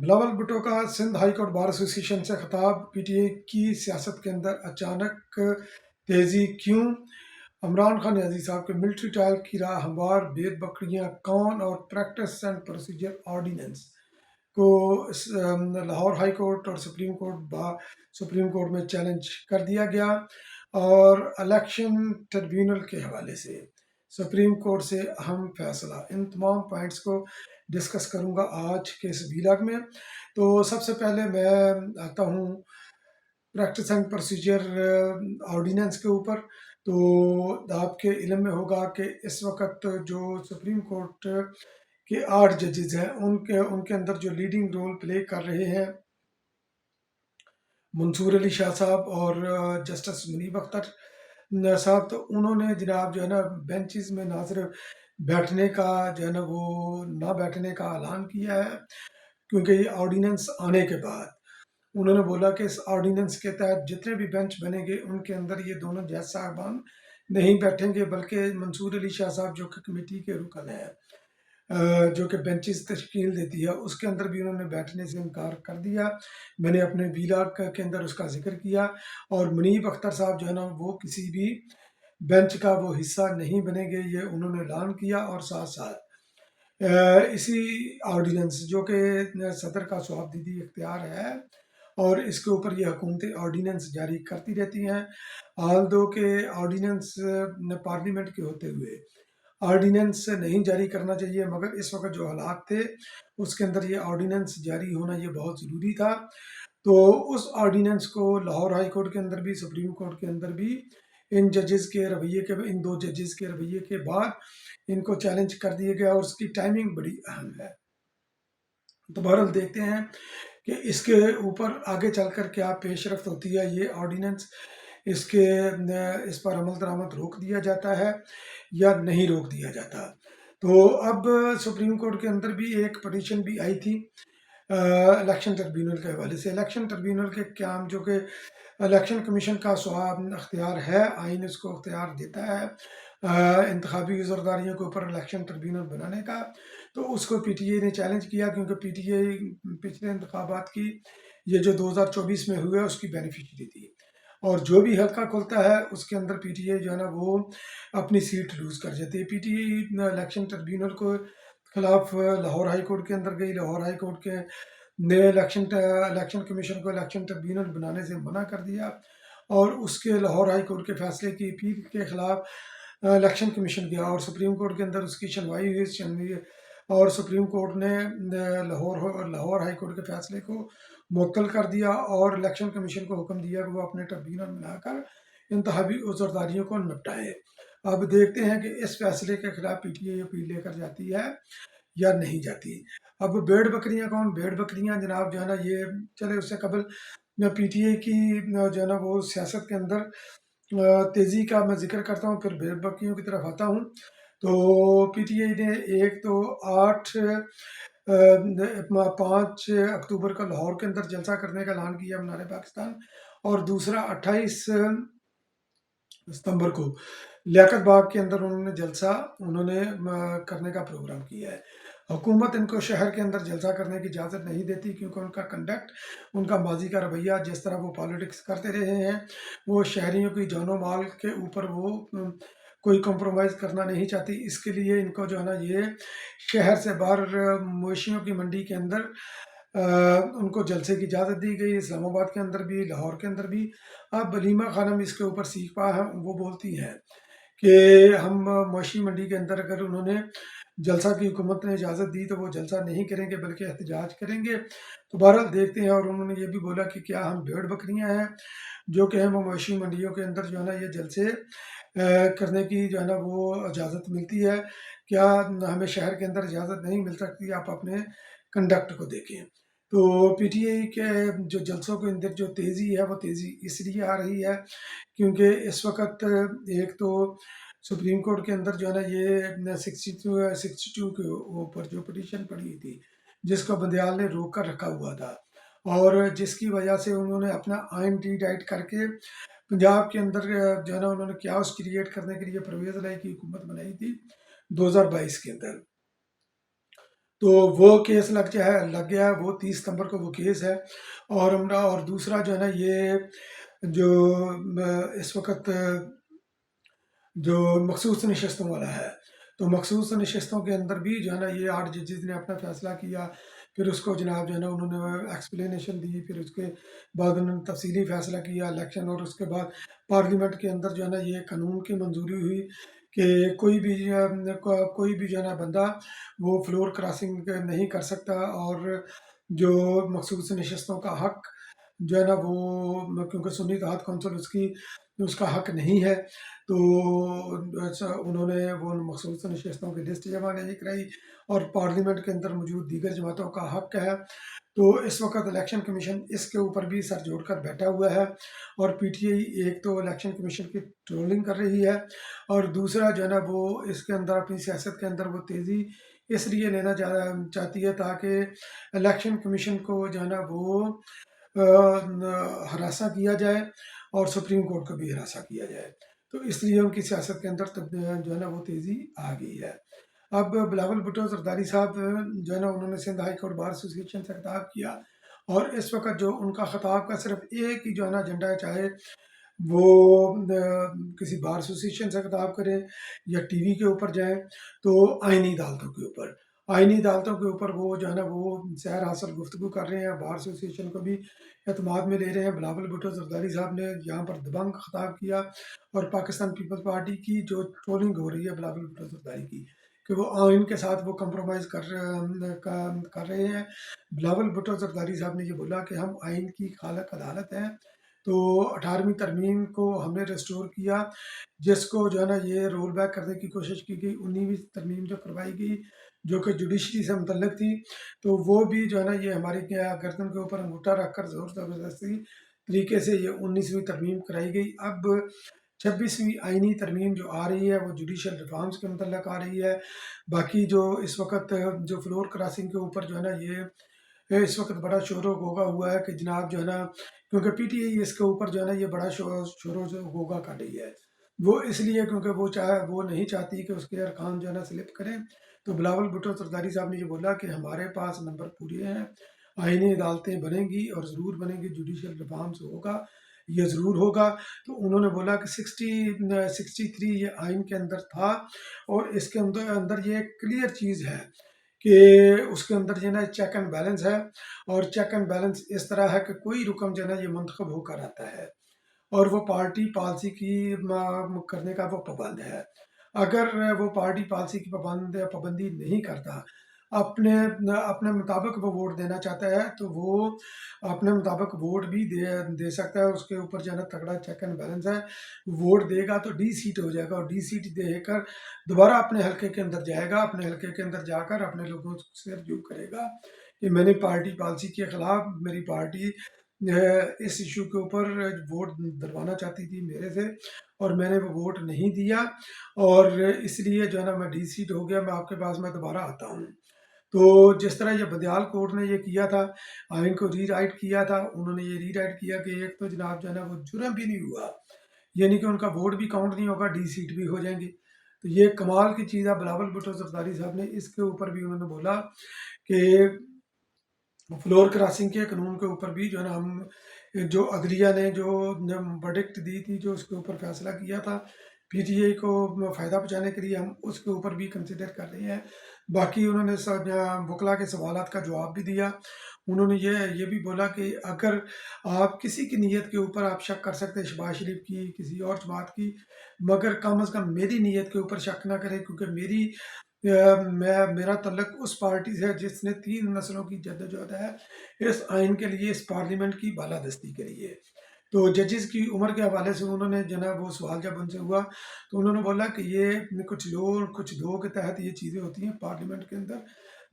بلاول بھٹو کا Sindh high court bar ایسوسی ایشن سے خطاب، پی ٹی اے کی سیاست کے اندر اچانک تیزی کیوں؟ عمران خان نیازی صاحب کے ملٹری ٹرائل کی راہ ہموار، بھید بکریاں کون اور پریکٹس اینڈ پروسیجر آرڈیننس کو لاہور ہائی کورٹ اور سپریم کورٹ میں چیلنج کر دیا گیا، اور الیکشن ٹربیونل کے حوالے سے سپریم کورٹ سے اہم فیصلہ، ان تمام پوائنٹس کو ڈسکس کروں گا آج کے اس ویلاگ میں۔ تو سب سے پہلے میں آتا ہوں پریکٹس اینڈ پروسیجر آرڈیننس کے اوپر۔ تو آپ کے علم میں ہوگا کہ اس وقت جو سپریم کورٹ کے 8 ججز ہیں، ان کے اندر جو لیڈنگ رول پلے کر رہے ہیں منصور علی شاہ صاحب اور جسٹس منیب اختر صاحب، تو انہوں نے جناب جو ہے نا بینچز میں نہ صرف بیٹھنے کا جو ہے نا وہ نہ بیٹھنے کا اعلان کیا ہے، کیونکہ یہ آرڈیننس آنے کے بعد انہوں نے بولا کہ اس آرڈیننس کے تحت جتنے بھی بینچ بنیں گے ان کے اندر یہ دونوں جج صاحبان نہیں بیٹھیں گے، بلکہ منصور علی شاہ صاحب جو کہ کمیٹی کے رکن ہیں جو کہ بینچز تشکیل دیتی ہے، اس کے اندر بھی انہوں نے بیٹھنے سے انکار کر دیا۔ میں نے اپنے ویلاگ کے اندر اس کا ذکر کیا، اور منیب اختر صاحب جو ہے نا وہ کسی بھی بینچ کا وہ حصہ نہیں بنیں گے، یہ انہوں نے اعلان کیا۔ اور ساتھ ساتھ اسی آرڈیننس جو کہ صدر کا صوابدیدی اختیار ہے، اور اس کے اوپر یہ حکومتیں آرڈیننس جاری کرتی رہتی ہیں، حال دو کہ آرڈیننس پارلیمنٹ کے ہوتے ہوئے آرڈیننس نہیں جاری کرنا چاہیے، مگر اس وقت جو حالات تھے اس کے اندر یہ آرڈیننس جاری ہونا یہ بہت ضروری تھا۔ تو اس آرڈیننس کو لاہور ہائی کورٹ کے اندر بھی سپریم کورٹ کے اندر بھی ان دو ججز کے رویے کے بعد ان کو چیلنج کر دیا گیا، اور اس کی ٹائمنگ بڑی اہم ہے۔ تو بہرحال دیکھتے ہیں کہ اس کے اوپر آگے چل کر کیا پیش رفت ہوتی ہے۔ یہ آرڈیننس اس پر عمل درآمد روک دیا جاتا ہے یا نہیں روک دیا جاتا۔ تو اب سپریم کورٹ کے اندر بھی ایک پٹیشن بھی آئی تھی الیکشن ٹربیونل کے حوالے سے۔ الیکشن ٹربیونل کے قیام جو کہ الیکشن کمیشن کا اختیار ہے، آئین اس کو اختیار دیتا ہے انتخابی عذرداریوں کے اوپر الیکشن ٹربیونل بنانے کا، تو اس کو پی ٹی اے نے چیلنج کیا، کیونکہ پی ٹی اے پچھلے انتخابات کی یہ جو 2024 میں ہوئے اس کی بینیفیشری تھی، اور جو بھی حلقہ کھلتا ہے اس کے اندر پی ٹی اے جو ہے نا وہ اپنی سیٹ لوز کر جاتی ہے۔ P T A election tribunal کو خلاف لاہور ہائی کورٹ کے اندر گئی، لاہور ہائی کورٹ کے نے الیکشن کمیشن کو الیکشن ٹربیونل بنانے سے منع کر دیا، اور اس کے لاہور ہائی کورٹ کے فیصلے کی اپیل کے خلاف الیکشن کمیشن گیا، اور سپریم کورٹ کے اندر اس کی سنوائی ہوئی، اور سپریم کورٹ نے لاہور ہائی کورٹ کے فیصلے کو معطل کر دیا، اور الیکشن کمیشن کو حکم دیا کہ وہ اپنے ٹربیونل بنا کر انتخابی عذرداریوں کو نپٹائے۔ اب دیکھتے ہیں کہ اس فیصلے کے خلاف پی ٹی اے اپیل لے کر جاتی ہے یا نہیں جاتی۔ اب بھیڑ بکریاں کون؟ بھیڑ بکریاں جناب جو ہے نا یہ چلے اس سے قبل پی ٹی اے کی جو ہے نا وہ سیاست کے اندر تیزی کا میں ذکر کرتا ہوں، پھر بھیڑ بکریوں کی طرف آتا ہوں۔ تو پی ٹی اے نے ایک تو 5 اکتوبر کو لاہور کے اندر جلسہ کرنے کا اعلان کیا مینار پاکستان، اور دوسرا 28 ستمبر کو لیاقت باغ کے اندر انہوں نے کرنے کا پروگرام کیا ہے۔ حکومت ان کو شہر کے اندر جلسہ کرنے کی اجازت نہیں دیتی، کیونکہ ان کا کنڈکٹ، ان کا ماضی کا رویہ، جس طرح وہ پالیٹکس کرتے رہے ہیں، وہ شہریوں کی جان و مال کے اوپر وہ کوئی کمپرومائز کرنا نہیں چاہتی۔ اس کے لیے ان کو جو ہے نا یہ شہر سے باہر مویشیوں کی منڈی کے اندر ان کو جلسے کی اجازت دی گئی، اسلام آباد کے اندر بھی، لاہور کے اندر بھی۔ اب علیمہ خانم اس کے اوپر سیکھ پا ہے، وہ بولتی ہیں کہ ہم مویشی منڈی کے اندر اگر انہوں نے جلسہ کی حکومت نے اجازت دی تو وہ جلسہ نہیں کریں گے بلکہ احتجاج کریں گے۔ تو بہرحال دیکھتے ہیں، اور انہوں نے یہ بھی بولا کہ کیا ہم بھیڑ بکریاں ہیں جو کہ ہم مویشی منڈیوں کے اندر جو ہے نا یہ جلسے کرنے کی جو ہے نا وہ اجازت ملتی ہے، کیا ہمیں شہر کے اندر اجازت نہیں مل سکتی؟ آپ اپنے کنڈکٹ کو دیکھیں۔ تو پی ٹی اے کے جو جلسوں کے اندر جو تیزی ہے وہ تیزی اس لیے آ رہی ہے کیونکہ اس وقت ایک تو سپریم کورٹ کے اندر جو ہے نا یہ 62 کے اوپر جو پٹیشن پڑی تھی، جس کو بندیال نے روک کر رکھا ہوا تھا، اور جس کی وجہ سے انہوں نے اپنا آئین ری رائٹ کر کے پنجاب کے اندر جو ہے نا انہوں نے کیاس کریٹ کرنے کے لیے پرویز الہی کی حکومت بنائی تھی 2022 کے اندر۔ تو وہ کیس لگ گیا، وہ 30 ستمبر کو وہ کیس ہے۔ اور دوسرا جو ہے نا یہ جو اس وقت جو مخصوص نشستوں والا ہے، تو مخصوص نشستوں کے اندر بھی جو ہے نا یہ 8 ججز نے اپنا فیصلہ کیا، پھر اس کو جناب جو ہے نا انہوں نے ایکسپلینیشن دی، پھر اس کے بعد انہوں نے تفصیلی فیصلہ کیا الیکشن، اور اس کے بعد پارلیمنٹ کے اندر جو ہے نا یہ قانون کی منظوری ہوئی کہ کوئی بھی جو ہے نا بندہ وہ فلور کراسنگ نہیں کر سکتا، اور جو مخصوص نشستوں کا حق جو ہے نا وہ کیونکہ سنی اتحاد کونسل اس کا حق نہیں ہے، تو انہوں نے وہ مخصوص نشستوں کی لسٹ جمع نہیں کرائی، اور پارلیمنٹ کے اندر موجود دیگر جماعتوں کا حق ہے۔ تو اس وقت الیکشن کمیشن اس کے اوپر بھی سر جوڑ کر بیٹھا ہوا ہے، اور پی ٹی آئی ایک تو الیکشن کمیشن کی ٹرولنگ کر رہی ہے، اور دوسرا جو ہے نا وہ اس کے اندر اپنی سیاست کے اندر وہ تیزی اس لیے لینا چاہتی ہے تاکہ الیکشن کمیشن کو جو ہے نا وہ ہراساں کیا جائے، اور سپریم کورٹ کو بھی ہراساں کیا جائے، تو اس لیے ان کی سیاست کے اندر جو ہے نا وہ تیزی آ گئی ہے۔ اب بلاول بھٹو زرداری صاحب جو ہے نا انہوں نے سندھ ہائی کورٹ بار ایسوسی ایشن سے خطاب کیا، اور اس وقت جو ان کا خطاب کا صرف ایک ہی جو ہے نا ایجنڈا ہے، چاہے وہ کسی بار ایسوسی ایشن سے خطاب کریں یا ٹی وی کے اوپر جائیں، تو آئینی عدالتوں کے اوپر وہ جو ہے نا وہ سیر حاصل گفتگو کر رہے ہیں، بار ایسوسی ایشن کو بھی اعتماد میں لے رہے ہیں۔ بلاول بھٹو زرداری صاحب نے یہاں پر دبنگ خطاب کیا، اور پاکستان پیپلز پارٹی کی جو ٹرولنگ ہو رہی ہے بلاول بھٹو زرداری کی کہ وہ آئین کے ساتھ وہ کمپرومائز کر رہے ہیں، بلاول بھٹو زرداری صاحب نے یہ بولا کہ ہم آئین کی خالق عدالت ہیں، تو 18ویں ترمیم کو ہم نے ریسٹور کیا، جس کو جو ہے نا یہ رول بیک کرنے کی کوشش کی گئی۔ 19ویں ترمیم جو کروائی گئی جو کہ جوڈیشری سے متعلق تھی، تو وہ بھی جو ہے نا یہ ہماری گردن کے اوپر انگوٹھا رکھ کر زور زبردستی طریقے سے یہ 19ویں ترمیم کرائی گئی۔ اب 26ویں آئینی ترمیم جو آ رہی ہے وہ جوڈیشل ریفارمز کے متعلق آ رہی ہے۔ باقی جو اس وقت جو فلور کراسنگ کے اوپر جو ہے نا یہ اس وقت بڑا شور و غوغا ہوا ہے کہ جناب جو ہے نا کیونکہ پی ٹی آئی اس کے اوپر جو ہے نا یہ بڑا شور و غوغا کر رہی ہے، وہ اس لیے کیونکہ وہ نہیں چاہتی کہ اس کے ارکان جو ہے نا سلپ کریں۔ تو بلاول بھٹو زرداری صاحب نے یہ بولا کہ ہمارے پاس نمبر پورے ہیں، آئینی عدالتیں بنیں گی، اور ضرور بنیں گی، جوڈیشل ریفارمز ہوگا، یہ ضرور ہوگا۔ تو انہوں نے بولا کہ 63 یہ آئین کے اندر تھا، اور اس کے اندر یہ کلیئر چیز ہے کہ اس کے اندر جو ہے نا چیک اینڈ بیلنس ہے، اور چیک اینڈ بیلنس اس طرح ہے کہ کوئی رکن جو ہے نا یہ منتخب ہو کر آتا ہے، اور وہ پارٹی پالیسی کی کرنے کا وہ پابند ہے۔ اگر وہ پارٹی پالیسی کی پابندی نہیں کرتا، اپنے اپنے مطابق وہ ووٹ دینا چاہتا ہے، تو وہ اپنے مطابق ووٹ بھی دے سکتا ہے، اس کے اوپر جو ہے نا تگڑا چیک اینڈ بیلنس ہے۔ ووٹ دے گا تو ڈی سیٹ ہو جائے گا، اور ڈی سیٹ دے کر دوبارہ اپنے حلقے کے اندر جائے گا، اپنے حلقے کے اندر جا کر اپنے لوگوں سے رجوع کرے گا کہ میں نے پارٹی پالیسی کے خلاف، میری پارٹی اس ایشو کے اوپر ووٹ دلوانا چاہتی تھی میرے سے، اور میں نے وہ ووٹ نہیں دیا، اور اس لیے جو ہے نا میں ڈی سیٹ ہو گیا، میں آپ کے پاس میں دوبارہ آتا ہوں۔ تو جس طرح یہ بدیال کورٹ نے یہ کیا تھا، آئین کو ری رائٹ کیا تھا، انہوں نے یہ ری رائٹ کیا کہ ایک تو جناب جو ہے نا وہ جرم بھی نہیں ہوا، یعنی کہ ان کا ووٹ بھی کاؤنٹ نہیں ہوگا، ڈی سیٹ بھی ہو جائیں گے، تو یہ کمال کی چیز ہے۔ بلاول بھٹو زرداری صاحب نے اس کے اوپر بھی انہوں نے بولا کہ فلور کراسنگ کے قانون کے اوپر بھی جو ہے نا ہم جو عدلیہ نے جو ورڈکٹ دی تھی، جو اس کے اوپر فیصلہ کیا تھا پی ٹی آئی کو فائدہ پہنچانے کے لیے، ہم اس کے اوپر بھی کنسیڈر کر رہے ہیں۔ باقی انہوں نے وکلا کے سوالات کا جواب بھی دیا، انہوں نے یہ بھی بولا کہ اگر آپ کسی کی نیت کے اوپر آپ شک کر سکتے ہیں، شہباز شریف کی، کسی اور جماعت کی، مگر کم از کم میری نیت کے اوپر شک نہ کریں، کیونکہ میرا تعلق اس پارٹی سے ہے جس نے 3 نسلوں کی جدوجہد ہے اس آئین کے لیے، اس پارلیمنٹ کی بالادستی کے لیے۔ تو ججز کی عمر کے حوالے سے انہوں نے جناب وہ سوال جب ان سے ہوا، تو انہوں نے بولا کہ یہ کچھ دو کے تحت یہ چیزیں ہوتی ہیں پارلیمنٹ کے اندر،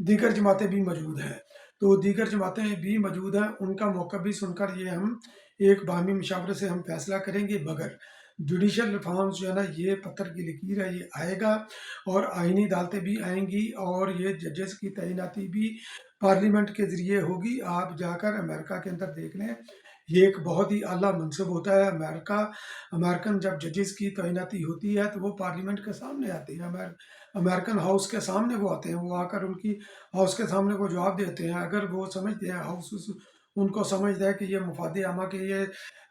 دیگر جماعتیں بھی موجود ہیں، تو دیگر جماعتیں بھی موجود ہیں، ان کا موقع بھی سن کر یہ ہم ایک باہمی مشاورے سے ہم فیصلہ کریں گے، مگر جوڈیشل ریفارمز جو ہے نا یہ پتھر کی لکیر ہے، یہ آئے گا، اور آئینی عدالتیں بھی آئیں گی، اور یہ ججز کی تعیناتی بھی پارلیمنٹ کے ذریعے ہوگی۔ آپ جا کر امریکہ کے اندر دیکھ لیں یہ ایک بہت ہی اعلیٰ منصب ہوتا ہے۔ امریکن جب ججز کی تعیناتی ہوتی ہے تو وہ پارلیمنٹ کے سامنے آتے ہیں، امریکن ہاؤس کے سامنے وہ آتے ہیں، وہ آ کر ان کی ہاؤس کے سامنے وہ جواب دیتے ہیں۔ اگر وہ سمجھتے ہیں، ہاؤس ان کو سمجھتا ہے کہ یہ مفاد عامہ کے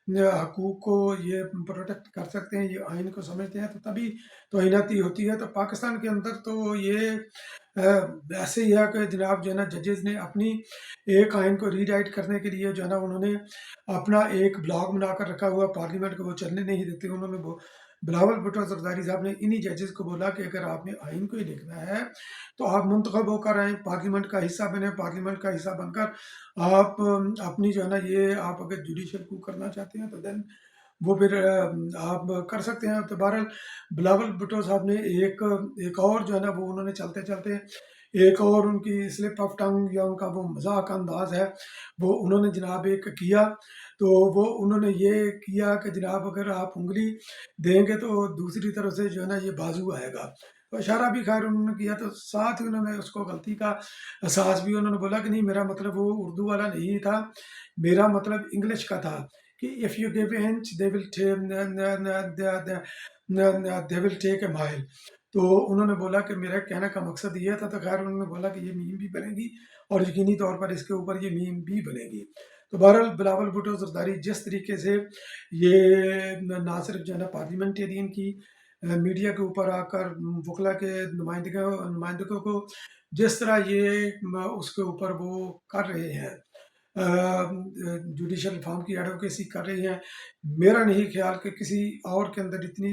یہ حقوق کو یہ پروٹیکٹ کر سکتے ہیں، یہ آئین کو سمجھتے ہیں، تو تبھی توہیناتی ہوتی ہے۔ تو پاکستان کے اندر تو یہ ایسے ہی ہے کہ جناب جو ہے نا ججز نے اپنی ایک آئین کو ری رائٹ کرنے کے لیے جو ہے نا انہوں نے اپنا ایک بلاگ بنا کر رکھا ہوا پارلیمنٹ کو، وہ چلنے نہیں دیتے۔ انہوں نے بلاول بھٹو زرداری صاحب نے انہی ججز کو بولا کہ اگر آپ نے آئین کو ہی لکھنا ہے تو آپ منتخب ہو کر آئیں، پارلیمنٹ کا حصہ بنیں، پارلیمنٹ کا حصہ بن کر آپ اپنی جو ہے نا یہ آپ اگر جوڈیشل کو کرنا چاہتے ہیں تو دین وہ پھر آپ کر سکتے ہیں۔ تو بہرحال بلاول بھٹو صاحب نے ایک اور جو ہے نا وہ انہوں نے چلتے چلتے ایک اور ان کی سلپ آف ٹنگ یا ان کا وہ مذاق انداز ہے وہ انہوں نے جناب ایک کیا، تو وہ انہوں نے یہ کیا کہ جناب اگر آپ انگلی دیں گے تو دوسری طرف سے جو ہے نا یہ بازو آئے گا، تو اشارہ بھی خیر انہوں نے کیا، تو ساتھ ہی انہوں نے اس کو غلطی کا احساس بھی انہوں نے بولا کہ نہیں میرا مطلب وہ اردو والا نہیں تھا، میرا مطلب انگلش کا تھا کہ if you give an inch they will take a mile۔ تو انہوں نے بولا کہ میرا کہنے کا مقصد یہ تھا، تو خیر انہوں نے بولا کہ یہ میم بھی بنے گی اور یقینی طور پر اس کے اوپر یہ میم بھی بنے گی۔ تو بہرحال بلاول بھٹو زرداری جس طریقے سے یہ نہ صرف جو ہے نا پارلیمنٹیرین کی میڈیا کے اوپر آ کر وکلا کے نمائندگوں کو جس طرح یہ اس کے اوپر وہ کر رہے ہیں جوڈیشل ریفارم کی ایڈوکیسی کر رہی ہیں، میرا نہیں خیال کہ کسی اور کے اندر اتنی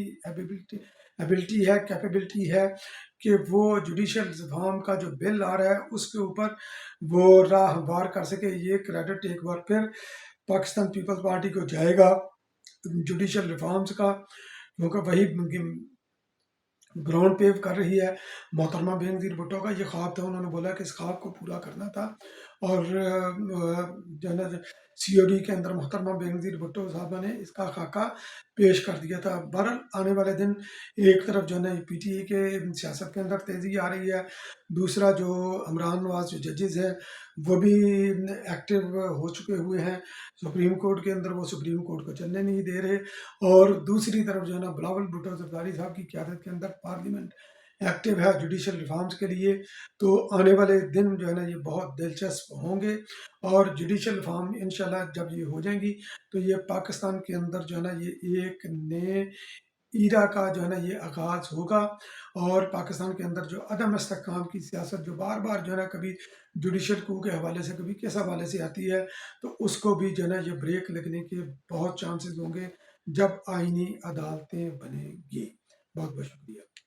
ایبلٹی ہے، کیپیبلٹی ہے کہ وہ جوڈیشل ریفارم کا جو بل آ رہا ہے اس کے اوپر وہ راہ ہموار کر سکے۔ یہ کریڈٹ ایک بار پھر پاکستان پیپلز پارٹی کو جائے گا جوڈیشل ریفارمز کا، کیونکہ وہی گراؤنڈ پیو کر رہی ہے۔ محترمہ بے نظیر بھٹو کا یہ خواب تھا، انہوں نے بولا کہ اس خواب کو پورا کرنا تھا، اور جو ہے نا سی او ڈی کے اندر محترمہ بے نظیر بھٹو صاحبہ نے اس کا خاکہ پیش کر دیا تھا۔ بہرحال آنے والے دن ایک طرف جو ہے نا پی ٹی اے کے سیاست کے اندر تیزی آ رہی ہے، دوسرا جو عمران نواز جو ججز ہیں وہ بھی ایکٹیو ہو چکے ہوئے ہیں سپریم کورٹ کے اندر، وہ سپریم کورٹ کو چلنے نہیں دے رہے، اور دوسری طرف جو ہے نا بلاول بھٹو زرداری صاحب کی قیادت کے اندر پارلیمنٹ ایکٹیو ہے جوڈیشل ریفارمز کے لیے۔ تو آنے والے دن جو ہے نا یہ بہت دلچسپ ہوں گے، اور جوڈیشل ریفارم انشاءاللہ جب یہ ہو جائیں گی تو یہ پاکستان کے اندر جو ہے نا یہ ایک نئے ایرا کا جو ہے نا یہ آغاز ہوگا، اور پاکستان کے اندر جو عدم استحکام کی سیاست جو بار بار جو ہے نا کبھی جوڈیشل کو کے حوالے سے کبھی کس حوالے سے آتی ہے، تو اس کو بھی جو ہے نا یہ بریک لگنے کے بہت چانسز ہوں گے جب آئینی عدالتیں بنیں گی۔ بہت بہت شکریہ۔